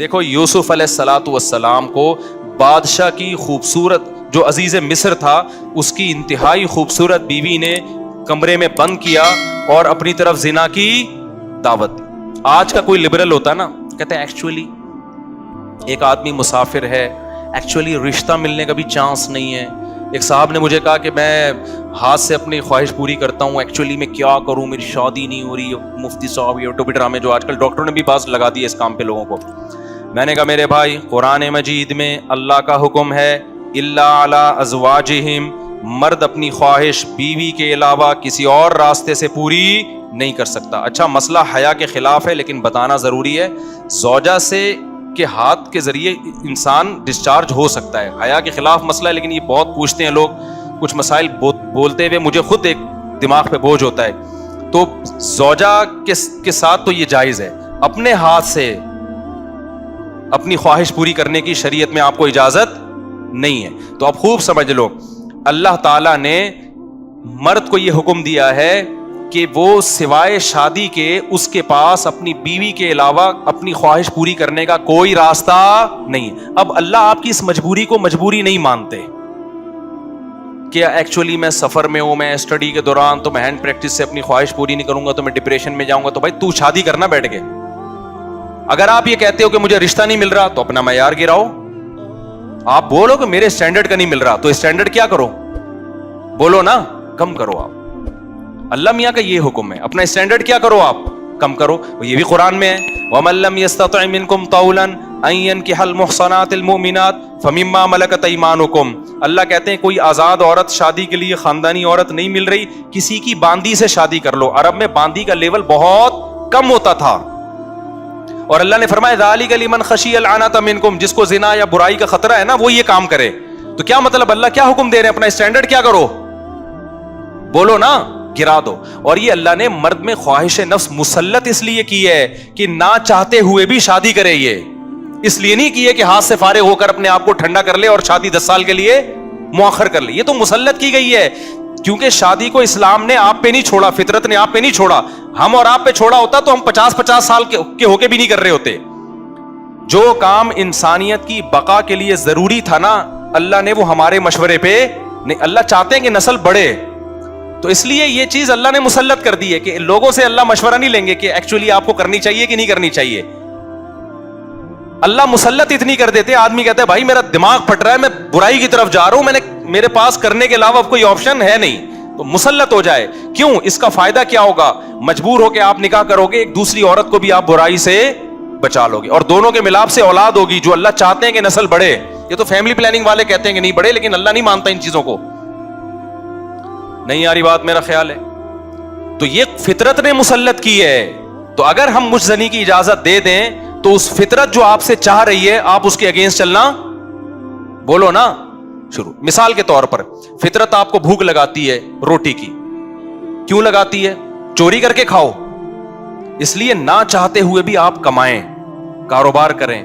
دیکھو یوسف علیہ الصلوۃ والسلام کو بادشاہ کی خوبصورت جو عزیز مصر تھا اس کی انتہائی خوبصورت بیوی نے کمرے میں بند کیا اور اپنی طرف زنا کی دعوت دی. آج کا کوئی لبرل ہوتا نا کہتے ہیں ایکچولی ایک آدمی مسافر ہے, ایکچولی رشتہ ملنے کا بھی چانس نہیں ہے. ایک صاحب نے مجھے کہا کہ میں ہاتھ سے اپنی خواہش پوری کرتا ہوں, ایکچولی میں کیا کروں, میری شادی نہیں ہو رہی. مفتی صاحب یہ ٹوپی ڈرامے جو آج کل ڈاکٹروں نے بھی باز لگا دی ہے اس کام پہ لوگوں کو. میں نے کہا میرے بھائی قرآن مجید میں اللہ کا حکم ہے الا علی ازواجہم, مرد اپنی خواہش بیوی کے علاوہ کسی اور راستے سے پوری نہیں کر سکتا. اچھا مسئلہ حیا کے خلاف ہے لیکن بتانا ضروری ہے, زوجہ سے کے ہاتھ کے ذریعے انسان ڈسچارج ہو سکتا ہے. حیا کے خلاف مسئلہ ہے لیکن یہ بہت پوچھتے ہیں لوگ, کچھ مسائل بولتے ہوئے مجھے خود ایک دماغ پہ بوجھ ہوتا ہے. تو زوجہ کے ساتھ تو یہ جائز ہے, اپنے ہاتھ سے اپنی خواہش پوری کرنے کی شریعت میں آپ کو اجازت نہیں ہے. تو آپ خوب سمجھ لو, اللہ تعالیٰ نے مرد کو یہ حکم دیا ہے کہ وہ سوائے شادی کے اس کے پاس اپنی بیوی کے علاوہ اپنی خواہش پوری کرنے کا کوئی راستہ نہیں ہے. اب اللہ آپ کی اس مجبوری کو مجبوری نہیں مانتے کہ ایکچولی میں سفر میں ہوں, میں اسٹڈی کے دوران تو میں ہینڈ پریکٹس سے اپنی خواہش پوری نہیں کروں گا تو میں ڈپریشن میں جاؤں گا. تو بھائی تو شادی کرنا بیٹھ کے. اگر آپ یہ کہتے ہو کہ مجھے رشتہ نہیں مل رہا تو اپنا معیار گراؤ. آپ بولو کہ میرے اسٹینڈرڈ کا نہیں مل رہا, تو اسٹینڈرڈ کیا کرو, بولو نا کم کرو. آپ اللہ میاں کا یہ حکم ہے, اپنا اسٹینڈرڈ کیا کرو, آپ کم کرو. یہ بھی قرآن میں ہے وَمَن لَّمْ يَسْتَطِعْ مِنكُمْ طَوْلًا أَن يَنكِحَ الْمُحْصَنَاتِ الْمُؤْمِنَاتِ فَمِمَّا مَلَكَتْ أَيْمَانُكُمْ. اللہ کہتے ہیں کوئی آزاد عورت شادی کے لیے خاندانی عورت نہیں مل رہی, کسی کی باندی سے شادی کر لو. عرب میں باندی کا لیول بہت کم ہوتا تھا, اور اللہ نے فرمایا ذَلِكَ لِمَنْ خَشِيَ الْعَنَتَ مِنكُمْ, جس کو زنا یا برائی کا خطرہ ہے نا وہ یہ کام کرے. تو کیا مطلب اللہ کیا حکم دے رہے ہیں, اپنا اسٹینڈرڈ کیا کرو, بولو نا گرا دو. اور یہ اللہ نے مرد میں خواہش نفس مسلط اس لیے کی ہے کہ نہ چاہتے ہوئے بھی شادی کرے. یہ اس لیے نہیں کی ہے کہ ہاتھ سے فارغ ہو کر اپنے آپ کو ٹھنڈا کر لے اور شادی 10 سال کے لیے مؤخر کر لے. یہ تو مسلط کی گئی ہے کیونکہ شادی کو اسلام نے آپ پہ نہیں چھوڑا, فطرت نے آپ پہ نہیں چھوڑا. ہم اور آپ پہ چھوڑا ہوتا تو ہم 50 سال کے ہو کے بھی نہیں کر رہے ہوتے. جو کام انسانیت کی بقا کے لیے ضروری تھا نا, اللہ نے وہ ہمارے مشورے پہ نہیں. اللہ چاہتے ہیں کہ نسل بڑھے, تو اس لیے یہ چیز اللہ نے مسلط کر دی ہے کہ لوگوں سے اللہ مشورہ نہیں لیں گے کہ ایکچولی آپ کو کرنی چاہیے کہ نہیں کرنی چاہیے. اللہ مسلط اتنی کر دیتے, آدمی کہتا ہے بھائی میرا دماغ پھٹ رہا ہے, میں برائی کی طرف جا رہا ہوں, میرے پاس کرنے کے علاوہ کوئی آپشن ہے نہیں, تو مسلط ہو جائے. کیوں, اس کا فائدہ کیا ہوگا, مجبور ہو کے آپ نکاح کرو گے, ایک دوسری عورت کو بھی آپ برائی سے بچا لو گے, اور دونوں کے ملاپ سے اولاد ہوگی جو اللہ چاہتے ہیں کہ نسل بڑھے. یہ تو فیملی پلاننگ والے کہتے ہیں کہ نہیں بڑھے, لیکن اللہ نہیں مانتا ان چیزوں کو. نہیں آ رہی بات, میرا خیال ہے. تو یہ فطرت نے مسلط کی ہے. تو اگر ہم مجھ زنی کی اجازت دے دیں تو اس فطرت جو آپ سے چاہ رہی ہے آپ اس کے اگینسٹ چلنا, بولو نا شروع. مثال کے طور پر فطرت آپ کو بھوک لگاتی ہے روٹی کی, کیوں لگاتی ہے, چوری کر کے کھاؤ. اس لیے نہ چاہتے ہوئے بھی آپ کمائیں, کاروبار کریں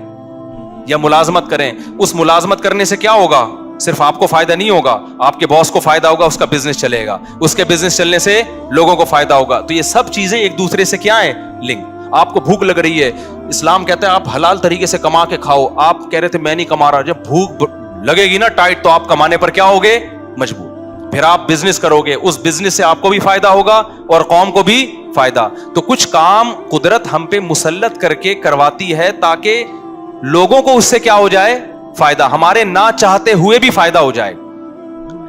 یا ملازمت کریں. اس ملازمت کرنے سے کیا ہوگا, صرف آپ کو فائدہ نہیں ہوگا, آپ کے باس کو فائدہ ہوگا, اس کا بزنس چلے گا, اس کے بزنس چلنے سے لوگوں کو فائدہ ہوگا. تو یہ سب چیزیں ایک دوسرے سے کیا ہیں, لنک. آپ کو بھوک لگ رہی ہے, اسلام کہتا ہے آپ حلال طریقے سے کما کے کھاؤ. آپ کہہ رہے تھے میں نہیں کما رہا, جب بھوک لگے گی نا ٹائٹ تو آپ کمانے پر کیا ہوگے, مجبور. پھر آپ بزنس کرو گے, اس بزنس سے آپ کو بھی فائدہ ہوگا اور قوم کو بھی فائدہ. تو کچھ کام قدرت ہم پہ مسلط کر کے کرواتی ہے تاکہ لوگوں کو اس سے کیا ہو جائے, فائدہ, ہمارے نہ چاہتے ہوئے بھی فائدہ ہو جائے.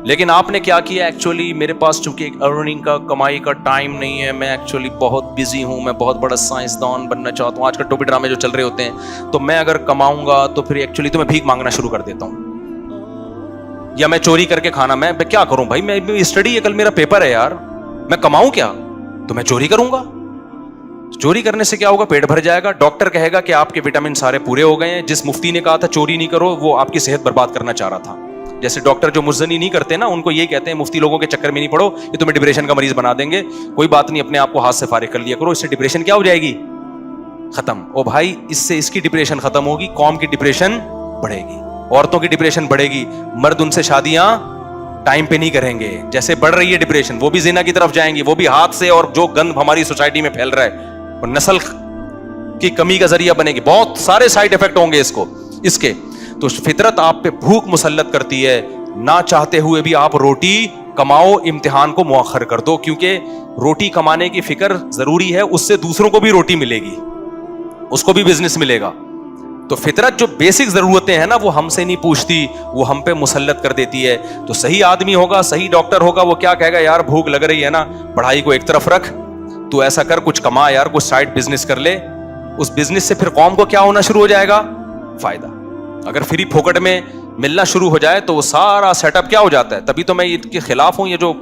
لیکن آپ نے کیا کیا, ایکچولی میرے پاس چونکہ ایک ارننگ کا کمائی کا ٹائم نہیں ہے, میں ایکچولی بہت بزی ہوں, میں بہت بڑا سائنسدان بننا چاہتا ہوں. آج کل ٹوپی ڈرامے جو چل رہے ہوتے ہیں, تو میں اگر کماؤں گا تو پھر ایکچولی تو میں بھیک مانگنا شروع کر دیتا ہوں, یا میں چوری کر کے کھانا, میں کیا کروں بھائی, میں اسٹڈی ہے, کل میرا پیپر ہے یار, میں کماؤں کیا, تو میں چوری کروں گا. چوری کرنے سے کیا ہوگا, پیٹ بھر جائے گا, ڈاکٹر کہے گا کہ آپ کے وٹامن سارے پورے ہو گئے ہیں. جس مفتی نے کہا تھا چوری نہیں کرو, وہ آپ کی صحت برباد کرنا چاہ رہا تھا. جیسے ڈاکٹر جو مزنی نہیں کرتے نا, ان کو یہی کہتے ہیں مفتی لوگوں کے چکر میں نہیں پڑو, یہ تمہیں ڈپریشن کا مریض بنا دیں گے. کوئی بات نہیں, اپنے آپ کو ہاتھ سے فارغ کر لیا کرو, اس سے ڈپریشن کیا ہو جائے گی, ختم. او بھائی اس سے اس کی ڈپریشن ختم ہوگی, قوم کی ڈپریشن بڑھے گی, عورتوں کی ڈپریشن بڑھے گی, مرد ان سے شادیاں ٹائم پہ نہیں کریں گے. جیسے بڑھ رہی ہے ڈپریشن, وہ بھی زنا کی طرف جائیں گی, وہ بھی ہاتھ سے, اور جو گند ہماری سوسائٹی میں پھیل رہا ہے, اور نسل کی کمی کا ذریعہ بنے گی, بہت سارے سائڈ افیکٹ ہوں گے اس کے. تو فطرت آپ پہ بھوک مسلط کرتی ہے, نہ چاہتے ہوئے بھی آپ روٹی کماؤ, امتحان کو مؤخر کر دو, کیونکہ روٹی کمانے کی فکر ضروری ہے, اس سے دوسروں کو بھی روٹی ملے گی, اس کو بھی بزنس ملے گا. تو فطرت جو بیسک ضرورتیں ہیں نا وہ ہم سے نہیں پوچھتی, وہ ہم پہ مسلط کر دیتی ہے. تو صحیح آدمی ہوگا, صحیح ڈاکٹر ہوگا, وہ کیا کہے گا, یار بھوک لگ رہی ہے نا, پڑھائی کو ایک طرف رکھ, تو ایسا کر کچھ کما یار, کچھ سائڈ بزنس کر لے. اس بزنس سے پھر قوم کو کیا ہونا شروع ہو جائے گا, فائدہ. اگر فری پھوکٹ میں ملنا شروع ہو جائے تو وہ سارا سیٹ اپ کیا ہو جاتا ہے. تبھی تو میں ان کے خلاف ہوں, یہ جو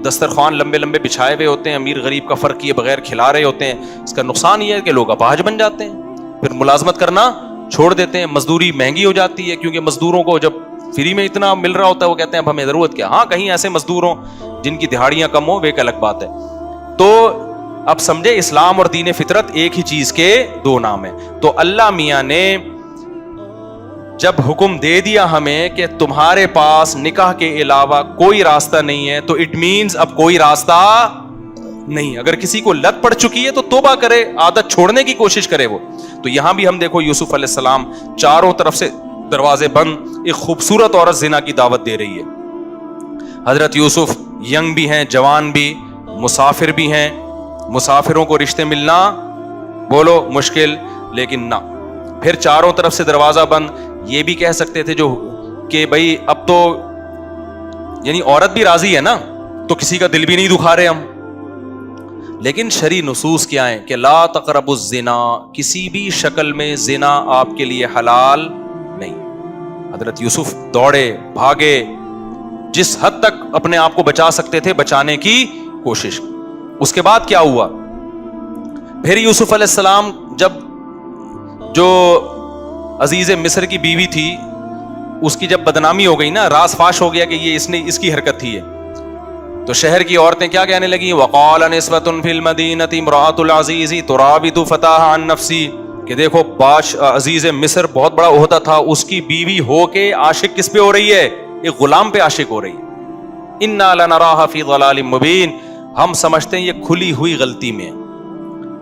دسترخوان لمبے لمبے بچھائے ہوئے ہوتے ہیں, امیر غریب کا فرق کیے بغیر کھلا رہے ہوتے ہیں. اس کا نقصان یہ ہے کہ لوگ اپاہج بن جاتے ہیں, پھر ملازمت کرنا چھوڑ دیتے ہیں, مزدوری مہنگی ہو جاتی ہے, کیونکہ مزدوروں کو جب فری میں اتنا مل رہا ہوتا ہے وہ کہتے ہیں اب ہمیں ضرورت کیا. ہاں کہیں ایسے مزدور ہوں جن کی دہاڑیاں کم ہوں, وہ ایک الگ بات ہے. تو اب سمجھے اسلام اور دین فطرت ایک ہی چیز کے دو نام ہیں. تو اللہ میاں نے جب حکم دے دیا ہمیں کہ تمہارے پاس نکاح کے علاوہ کوئی راستہ نہیں ہے, تو اٹ مینز اب کوئی راستہ نہیں. اگر کسی کو لت پڑ چکی ہے تو توبہ کرے, عادت چھوڑنے کی کوشش کرے وہ. تو یہاں بھی ہم دیکھو یوسف علیہ السلام چاروں طرف سے دروازے بند, ایک خوبصورت عورت زنا کی دعوت دے رہی ہے. حضرت یوسف ینگ بھی ہیں, جوان بھی, مسافر بھی ہیں, مسافروں کو رشتے ملنا بولو مشکل, لیکن نہ, پھر چاروں طرف سے دروازہ بند. یہ بھی کہہ سکتے تھے جو کہ بھائی اب تو یعنی عورت بھی راضی ہے نا, تو کسی کا دل بھی نہیں دکھا رہے ہم. لیکن شرعی نصوص کیا ہیں کہ لا تقربوا الزنا, کسی بھی شکل میں زنا آپ کے لیے حلال نہیں. حضرت یوسف دوڑے بھاگے, جس حد تک اپنے آپ کو بچا سکتے تھے بچانے کی کوشش. اس کے بعد کیا ہوا, پھر یوسف علیہ السلام جب جو عزیز مصر کی بیوی تھی اس کی جب بدنامی ہو گئی نا, راز فاش ہو گیا کہ یہ اس کی حرکت تھی, تو شہر کی عورتیں کیا کہنے لگی, وقال نسوۃ فی المدینہ امرأۃ العزیز تراود فتاها عن نفسی, کہ دیکھو عزیز مصر بہت بڑا عہدہ تھا, اس کی بیوی ہو کے عاشق کس پہ ہو رہی ہے, ایک غلام پہ عاشق ہو رہی ہے. انا لنراها فی ضلال مبین, ہم سمجھتے ہیں یہ کھلی ہوئی غلطی میں,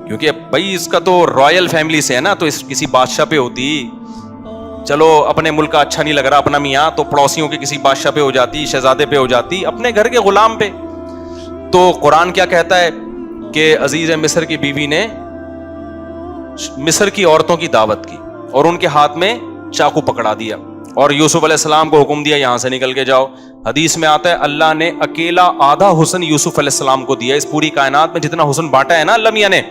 کیونکہ بھائی اس کا تو رائل فیملی سے ہے نا, تو اس کسی بادشاہ پہ ہوتی, چلو اپنے ملک کا اچھا نہیں لگ رہا اپنا میاں, تو پڑوسیوں کے کسی بادشاہ پہ ہو جاتی, شہزادے پہ ہو جاتی, اپنے گھر کے غلام پہ. تو قرآن کیا کہتا ہے کہ عزیز مصر کی بیوی نے مصر کی عورتوں کی دعوت کی اور ان کے ہاتھ میں چاقو پکڑا دیا, اور یوسف علیہ السلام کو حکم دیا یہاں سے نکل کے جاؤ. حدیث میں آتا ہے اللہ نے اکیلا آدھا حسن یوسف علیہ السلام کو دیا. اس پوری کائنات میں جتنا حسن بانٹا ہے نا اللہ میاں نے,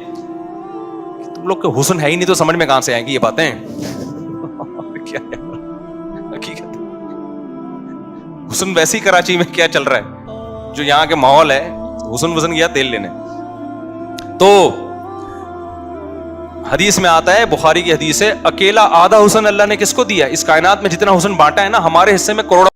تم لوگ کے حسن ہے ہی نہیں تو سمجھ میں کہاں سے آئیں گی یہ باتیں. کیا ہے حقیقت, حسن ویسی کراچی میں کیا چل رہا ہے, جو یہاں کے ماحول ہے, حسن وسن گیا تیل لینے. تو حدیث میں آتا ہے, بخاری کی حدیث ہے, اکیلا آدھا حسن اللہ نے کس کو دیا, اس کائنات میں جتنا حسن بانٹا ہے نا, ہمارے حصے میں کروڑوں